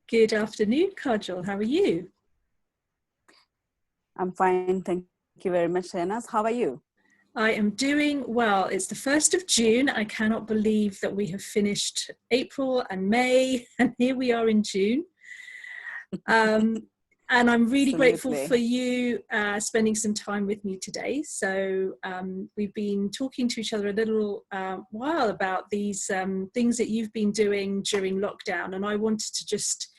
Good afternoon, Kajal. How are you? I'm fine. Thank you very much, Shehnaaz. How are you? I am doing well. It's the 1st of June. I cannot believe that we have finished April and May, and here we are in June. And I'm really grateful for Absolutely. you spending some time with me today. So we've been talking to each other a little while about these things that you've been doing during lockdown. And I wanted to just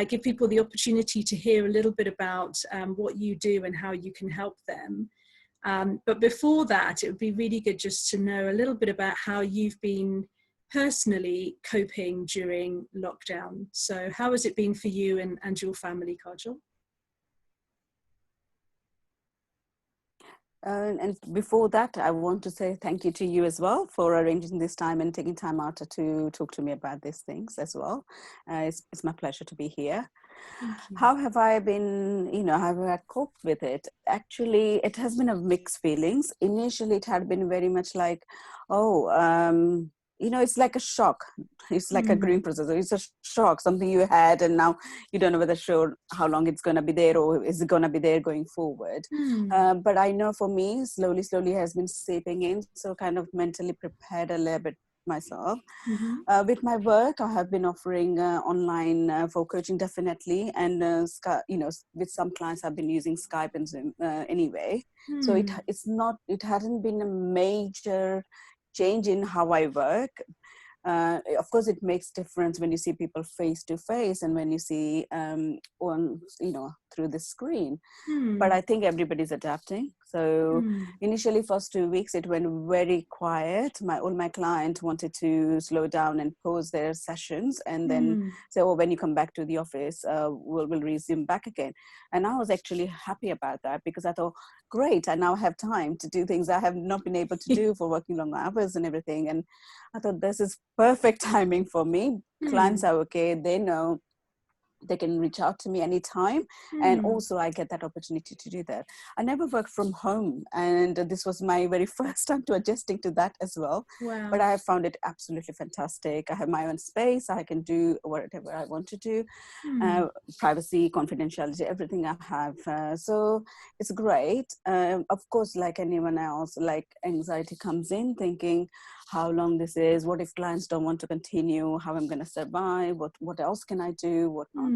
give people the opportunity to hear a little bit about what you do and how you can help them. But before that, it would be really good just to know a little bit about how you've been personally coping during lockdown. So how has it been for you and your family, Kajal? And before that, I want to say thank you to you as well for arranging this time and taking time out to talk to me about these things as well. It's my pleasure to be here. Thank you. How have I been, how have I coped with it? Actually, it has been a mixed feelings. Initially, it had been very much like, oh, it's like a shock. It's like a grieving process. It's a shock, something you had, and now you don't know whether sure how long it's going to be there or is it going to be there going forward. But I know for me, slowly has been seeping in. So kind of mentally prepared a little bit myself. With my work, I have been offering online for coaching definitely, and with some clients I've been using Skype and Zoom anyway. So it hasn't been a major change in how I work. Of course, it makes difference when you see people face to face and when you see through the screen. But I think everybody's adapting. So initially, first 2 weeks, it went very quiet. All my clients wanted to slow down and pause their sessions and then say, oh, when you come back to the office, we'll resume back again. And I was actually happy about that because I thought, great, I now have time to do things I have not been able to do for working long hours and everything. And I thought this is perfect timing for me. Clients are okay. They know they can reach out to me anytime. And also I get that opportunity to do that. I never worked from home. And this was my very first time to adjusting to that as well. Wow. But I have found it absolutely fantastic. I have my own space. I can do whatever I want to do. Privacy, confidentiality, everything I have. So it's great. Of course, like anyone else, like anxiety comes in thinking how long this is, what if clients don't want to continue, how I'm going to survive, what else can I do, what not.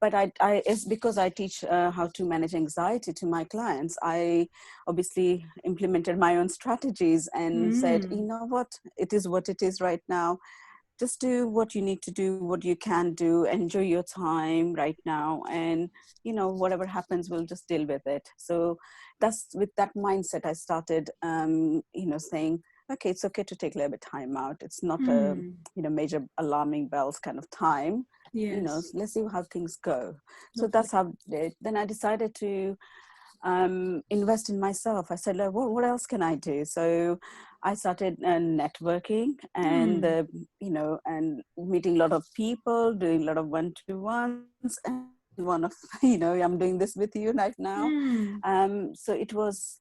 But I it's because I teach how to manage anxiety to my clients. I obviously implemented my own strategies and said, you know what it is right now. Just do what you need to do, what you can do, enjoy your time right now. And, whatever happens, we'll just deal with it. So that's with that mindset, I started, saying, okay, it's okay to take a little bit of time out. It's not a, major alarming bells kind of time. Yes. Let's see how things go. So that's how I did. Then I decided to invest in myself. I said, what else can I do? So I started networking and, and meeting a lot of people, doing a lot of one-to-ones. And one of, I'm doing this with you right now. So it was,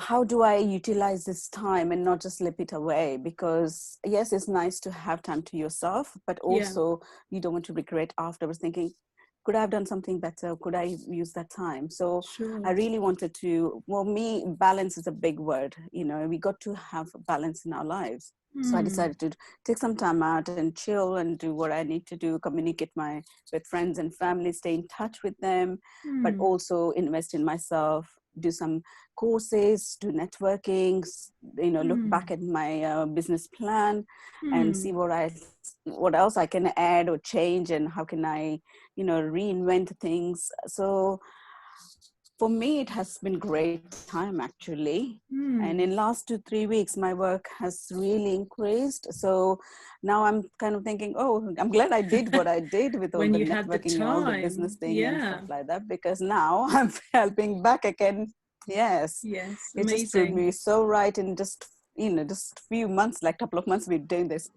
how do I utilize this time and not just slip it away? Because yes, it's nice to have time to yourself, but also you don't want to regret afterwards thinking, could I have done something better? Could I use that time? So I really wanted to, balance is a big word. We got to have balance in our lives. So I decided to take some time out and chill and do what I need to do, communicate with friends and family, stay in touch with them, but also invest in myself, do some courses, do networking, look back at my business plan and see what else I can add or change and how can I, reinvent things. So for me, it has been great time actually. And in last 2-3 weeks, my work has really increased. So now I'm kind of thinking, oh, I'm glad I did what I did with all When the you had the networking and all the time. business thing and stuff like that, because now I'm helping back again. Yes. Yes. It just proved me so right in just few months, like couple of months we're doing this.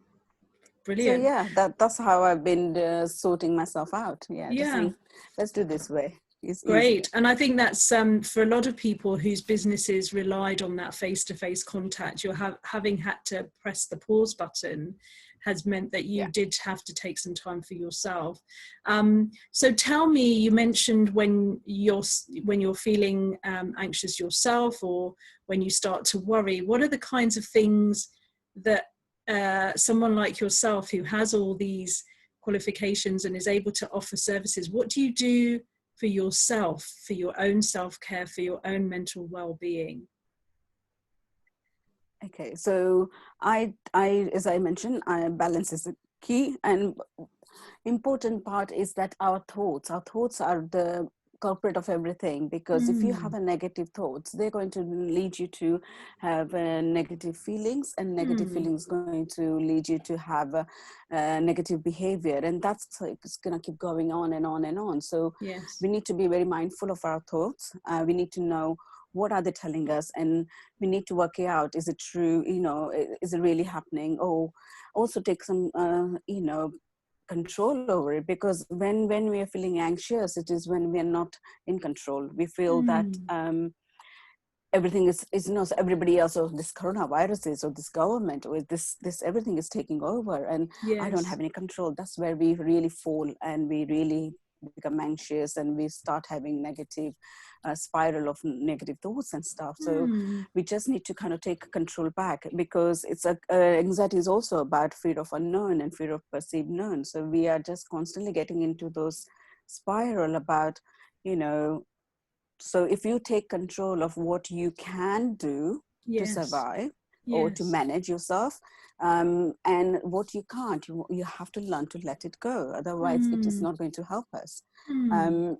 Brilliant. So yeah, that's how I've been sorting myself out. Yeah. To see, let's do this way. It's great. easier. And I think that's for a lot of people whose businesses relied on that face-to-face contact, you're having had to press the pause button has meant that you Yeah. did have to take some time for yourself. So tell me, you mentioned when you're feeling anxious yourself, or when you start to worry, what are the kinds of things that someone like yourself, who has all these qualifications and is able to offer services, what do you do for yourself, for your own self-care, for your own mental well-being? Okay, so as I mentioned, balance is the key, and important part is that our thoughts are the culprit of everything, because if you have Mm, a negative thoughts, they're going to lead you to have negative feelings, and negative mm, feelings going to lead you to have negative behavior, and that's like, it's going to keep going on and on and on. So yes. we need to be very mindful of our thoughts. We need to know what are they telling us, and we need to work it out, is it true, is it really happening? Or also take some control over it, because when we are feeling anxious, it is when we are not in control. We feel that Mm, everything is so everybody else, or this coronavirus is, or this government, or this everything is taking over, and I don't have yes. any control. That's where we really fall, and we really become anxious, and we start having negative spiral of negative thoughts and stuff. So Mm, we just need to kind of take control back, because it's anxiety is also about fear of unknown and fear of perceived known. So we are just constantly getting into those spiral about, you know so if you take control of what you can do to yes. survive or to Yes. manage yourself, and what you can't, you have to learn to let it go. Otherwise, it is Mm, not going to help us. mm, Um,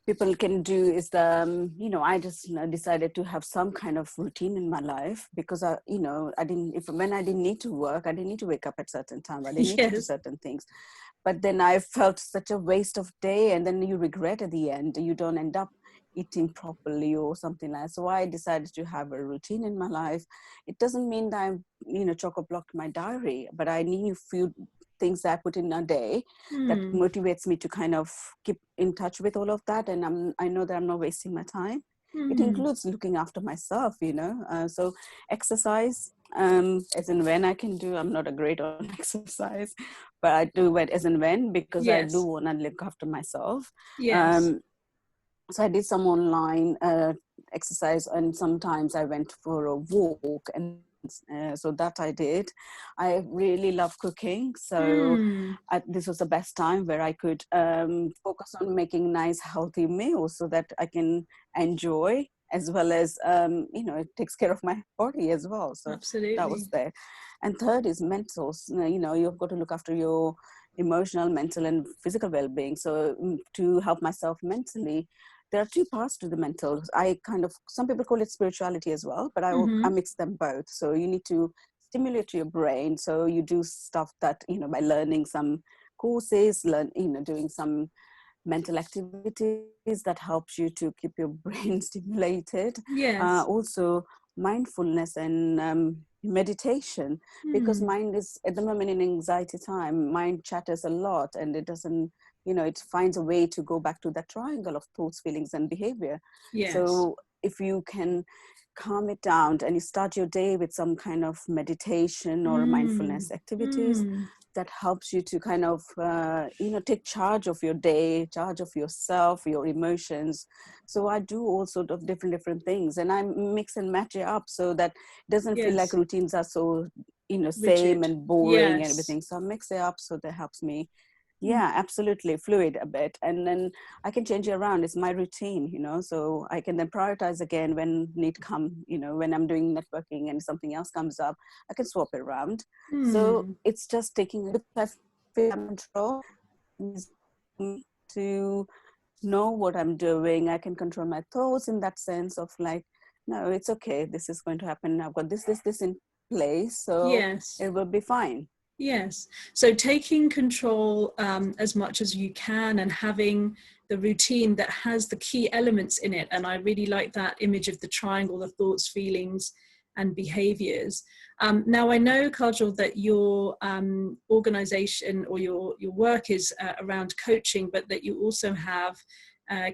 People can do is I just decided to have some kind of routine in my life, because I didn't, if when I didn't need to work, I didn't need to wake up at certain time, I didn't need to do yes. certain things. But then I felt such a waste of day, and then you regret at the end, you don't end up eating properly or something like that. So I decided to have a routine in my life. It doesn't mean that I'm chock-a-blocked my diary, but I need a few things that I put in a day that Mm, motivates me to kind of keep in touch with all of that, and I know that I'm not wasting my time. It mm, includes looking after myself, so exercise, as and when I can do. I'm not a great on exercise, but I do it as and when, because I do yes. want to look after myself. Yes. um, so I did some online exercise, and sometimes I went for a walk, and so that I did. I really love cooking, so Mm, this was the best time where I could focus on making nice healthy meals, so that I can enjoy, as well as it takes care of my body as well. So that was absolutely. there. And third is mental. You've got to look after your emotional, mental, and physical well-being. So to help myself mentally, there are two parts to the mental. Some people call it spirituality as well, but I Mm-hmm. mix them both. So you need to stimulate your brain. So you do stuff that, by learning some courses, doing some mental activities that helps you to keep your brain stimulated. Yes. Also mindfulness and meditation, because Mm, mind is at the moment, in anxiety time, mind chatters a lot, and it doesn't, it finds a way to go back to that triangle of thoughts, feelings, and behavior. yes. So if you can calm it down, and you start your day with some kind of meditation or Mm, mindfulness activities, mm, that helps you to kind of take charge of your day, charge of yourself, your emotions. So I do all sort of different things, and I mix and match it up, so that it doesn't feel like yes. routines are so same Rigid. and boring and Yes. everything. So I mix it up, so that helps me. Mm, Yeah, absolutely, fluid a bit, and then I can change it around. It's my routine, so I can then prioritize again when need come, when I'm doing networking and something else comes up, I can swap it around. So mm, it's just taking, I feel I'm in control, to know what I'm doing. I can control my thoughts, in that sense of like, no, it's okay, this is going to happen, I've got this in place, so yes. it will be fine. Yes. So taking control as much as you can, and having the routine that has the key elements in it. And I really like that image of the triangle of thoughts, feelings, and behaviors. Now, I know, Kajal, that your organization, or your work is around coaching, but that you also have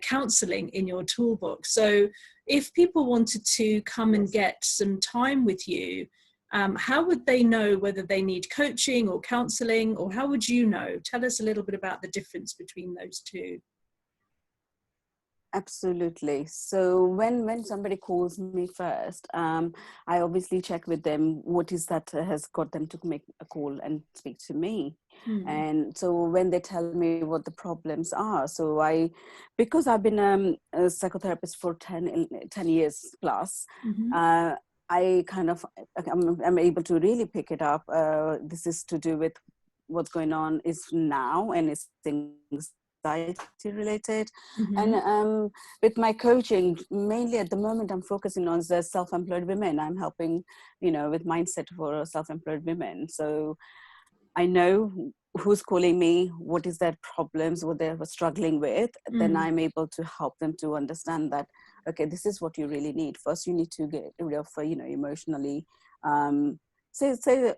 counseling in your toolbox. So if people wanted to come and Yes. get some time with you, how would they know whether they need coaching or counselling, or how would you know? Tell us a little bit about the difference between those two. Absolutely. So when somebody calls me first, I obviously check with them what is that has got them to make a call and speak to me. Mm. And so when they tell me what the problems are, so because I've been a psychotherapist for 10 years plus, Mm-hmm. I kind of, I'm able to really pick it up. This is to do with what's going on is now, and it's anxiety related. And Mm-hmm. with my coaching, mainly at the moment, I'm focusing on the self-employed women. I'm helping, with mindset for self-employed women. So I know who's calling me, what is their problems, what they're struggling with. Then Mm. I'm able to help them to understand that, okay, this is what you really need. First, you need to get rid of, emotionally. Say,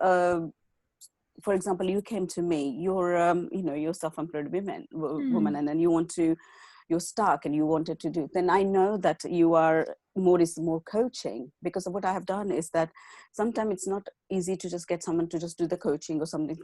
for example, you came to me, you're self-employed woman, Mm. and then you're stuck and you wanted to do, then I know that you are more coaching, because of what I have done is that sometimes it's not easy to just get someone to just do the coaching or something,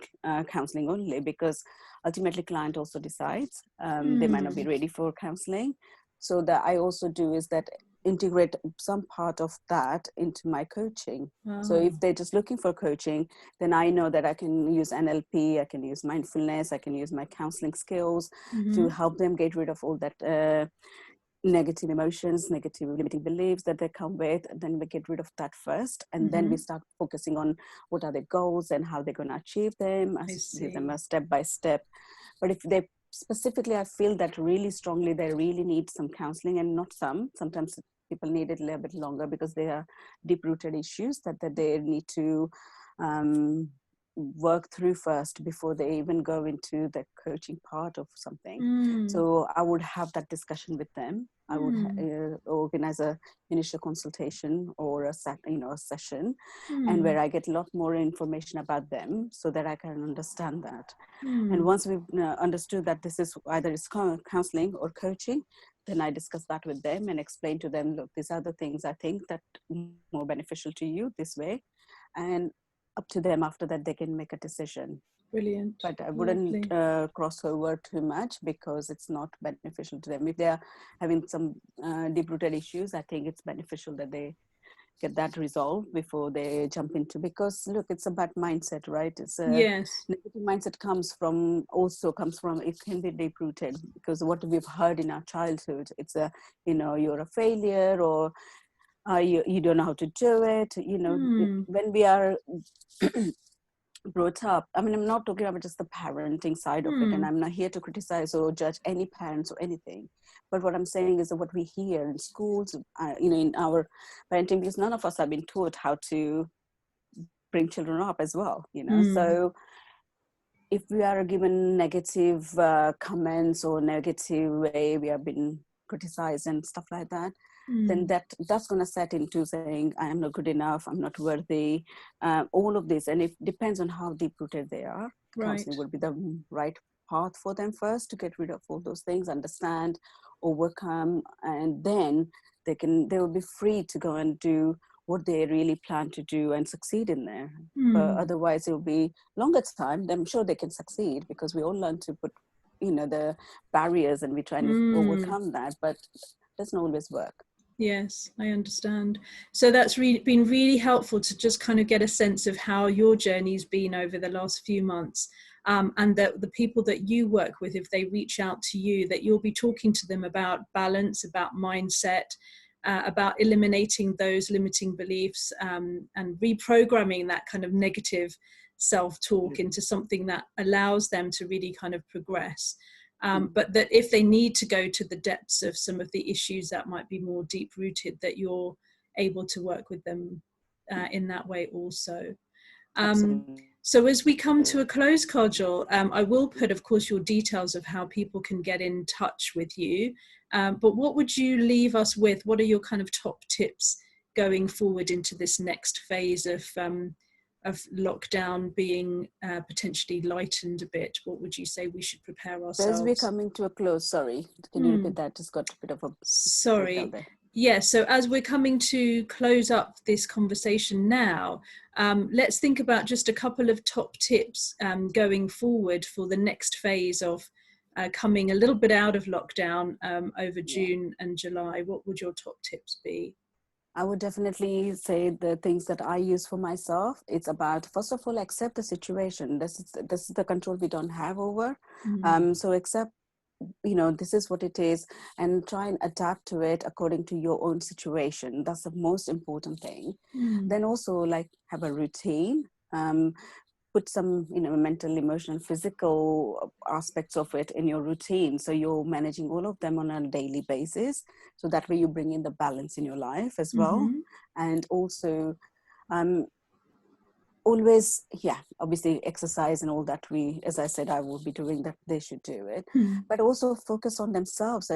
counseling only, because ultimately client also decides, they might not be Mm. ready for counseling. So that I also do is that integrate some part of that into my coaching. So Ah. if they're just looking for coaching, then I know that I can use NLP, I can use mindfulness, I can use my counseling skills to Mm-hmm. help them get rid of all that negative emotions, negative limiting beliefs that they come with. And then we get rid of that first. And then we Mm-hmm. start focusing on what are their goals and how they're going to achieve them. I I give them see. a step by step. But if they specifically, I feel that really strongly, they really need some counseling, and not sometimes people need it a little bit longer because they are deep rooted issues that they need to um, work through first before they even go into the coaching part of something. Mm. So I would have that discussion with them. I would Mm. organize a initial consultation or a session, and Mm. where I get a lot more information about them so that I can understand that. And Mm. once we've understood that this is either it's counseling or coaching, then I discuss that with them and explain to them, look, these are the things I think that more beneficial to you this way. And up to them after that, they can make a decision. Brilliant. But I wouldn't Lovely. cross over too much because it's not beneficial to them. If they're having some deep-rooted issues, I think it's beneficial that they get that resolved before they jump into, because look, it's about mindset, right? It's a Yes. negative mindset comes from, it can be deep rooted, because what we've heard in our childhood, it's you're a failure, or you don't know how to do it, Mm. when we are brought up. I mean, I'm not talking about just the parenting side of it, and Mm. I'm not here to criticize or judge any parents or anything. But what I'm saying is that what we hear in schools, in our parenting, because none of us have been taught how to bring children up as well, Mm. So if we are given negative comments or negative way we have been criticized and stuff like that, then Mm. that's going to set into saying I am not good enough, I'm not worthy, all of this. And it depends on how deep rooted they are. Right. Counseling would be the right path for them first, to get rid of all those things, understand, overcome, and then they will be free to go and do what they really plan to do and succeed in there. But Mm. otherwise it will be longer time. I'm sure they can succeed because we all learn to put the barriers, and we try and Mm. overcome that, but it doesn't always work. Yes, I understand. So that's been really helpful to just kind of get a sense of how your journey's been over the last few months. And that the people that you work with, if they reach out to you, that you'll be talking to them about balance, about mindset, about eliminating those limiting beliefs, and reprogramming that kind of negative self-talk into something that allows them to really kind of progress. But that if they need to go to the depths of some of the issues that might be more deep rooted, that you're able to work with them in that way also. Absolutely. So as we come to a close, Kajal, I will put, of course, your details of how people can get in touch with you. But what would you leave us with? What are your kind of top tips going forward into this next phase of lockdown being potentially lightened a bit? What would you say we should prepare So as we're ourselves? coming to a close, sorry, can you Hmm. repeat that? Just got a bit of a breakdown Sorry. there. Yeah, so as we're coming to close up this conversation now, let's think about just a couple of top tips going forward for the next phase of coming a little bit out of lockdown over Yeah. June and July. What would your top tips be? I would definitely say the things that I use for myself. It's about, first of all, accept the situation. This is the control we don't have over. Mm. So accept, this is what it is, and try and adapt to it according to your own situation. That's the most important thing. Mm. Then also, like, have a routine. Put some, mental, emotional, physical aspects of it in your routine, so you're managing all of them on a daily basis, so that way you bring in the balance in your life as well. Mm-hmm. And also, um, always, yeah, obviously exercise and all that, we, as I said, I will be doing that, they should do it. Mm. But also focus on themselves,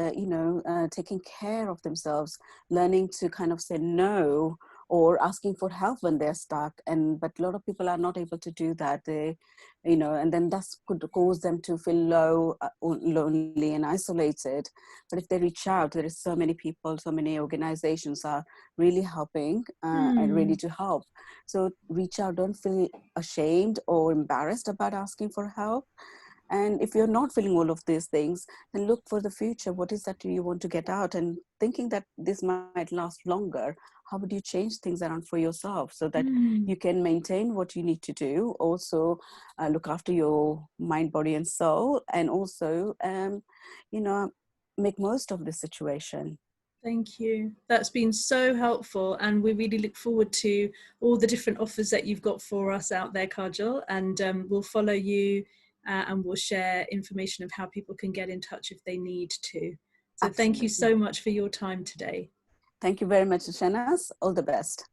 taking care of themselves, learning to kind of say no, or asking for help when they're stuck. And but a lot of people are not able to do that. They, and then that could cause them to feel low, lonely and isolated. But if they reach out, there is so many people, so many organizations are really helping, and ready Mm. to help. So reach out, don't feel ashamed or embarrassed about asking for help. And if you're not feeling all of these things, then look for the future. What is that you want to get out? And thinking that this might last longer, how would you change things around for yourself so that Mm. you can maintain what you need to do? Also, look after your mind, body, and soul, and also, you know, make most of the situation. Thank you. That's been so helpful, and we really look forward to all the different offers that you've got for us out there, Kajal. And we'll follow you, and we'll share information of how people can get in touch if they need to. So thank you Absolutely. so much for your time today. Thank you very much, Shehnaaz. All the best.